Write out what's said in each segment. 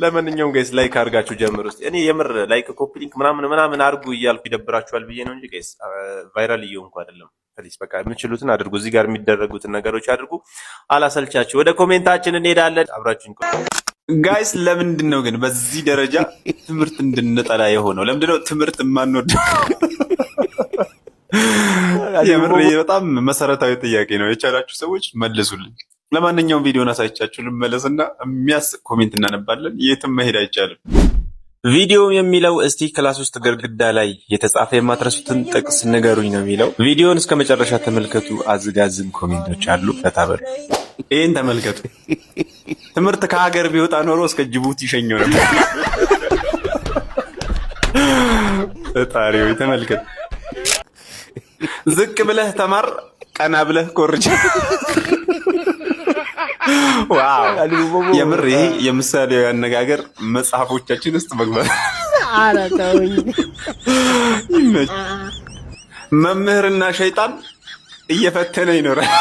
ለማንኛውም ጋይስ ላይክ አድርጋችሁ ጀምሩ እስቲ። እኔ የምር ላይክ ኮፒ ሊንክ ምናምን አድርጉ እያልኩ ይደብራችኋል ብዬ ነው እንጂ ጋይስ ቫይራል እየሆንኩ አይደለም። ፕሊስ በቃ የምትችሉትን አድርጉ። እዚህ ጋር የሚደረጉትን ነገሮች አድርጉ። አላሰልቻችሁ። ወደ ኮሜንታችን እንሄዳለን። አብራችሁኝ ጋይስ። ለምንድን ነው ግን በዚህ ደረጃ ትምህርት እንድንጠላ የሆነው? ለምንድን ነው ትምህርት የማንወደው? የምር በጣም መሰረታዊ ጥያቄ ነው። የቻላችሁ ሰዎች መልሱልኝ። ለማንኛውም ቪዲዮን አሳይቻችሁ ልመለስና የሚያስቅ ኮሜንት እናነባለን። የትም መሄድ አይቻልም። ቪዲዮ የሚለው እስቲ ክላስ ውስጥ ግድግዳ ላይ የተጻፈ የማትረሱትን ጥቅስ ንገሩኝ ነው የሚለው። ቪዲዮን እስከ መጨረሻ ተመልከቱ። አዝጋዝም ኮሜንቶች አሉ። ፈታበሉ። ይሄን ተመልከቱ። ትምህርት ከሀገር ቢወጣ ኖሮ እስከ ጅቡቲ ይሸኘው ነበር። ፈጣሪው ተመልከቱ። ዝቅ ብለህ ተማር፣ ቀና ብለህ ኮርጅ። ዋው! የምር ይሄ የምሳሌያዊ አነጋገር መጽሐፎቻችን ውስጥ መግባት አራታውኝ። መምህርና ሸይጣን እየፈተነ ይኖራል።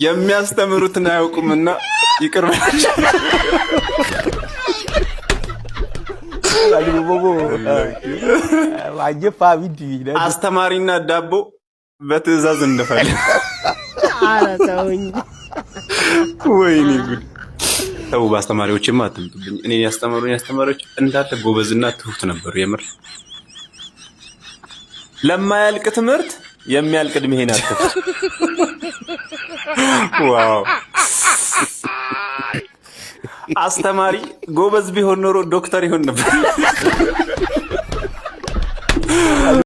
የሚያስተምሩትን አያውቁምና ይቅር በላቸው። አስተማሪና ዳቦ በትዕዛዝ እንደፈለ። ወይኔ ጉድ! ተው በአስተማሪዎችማ አትምጡብኝ። እኔ ያስተማሩኝ አስተማሪዎች እንዳለ ጎበዝና ትሁት ነበሩ። የምር ለማያልቅ ትምህርት የሚያልቅ እድሜህን አትፍት። ዋው! አስተማሪ ጎበዝ ቢሆን ኖሮ ዶክተር ይሆን ነበር።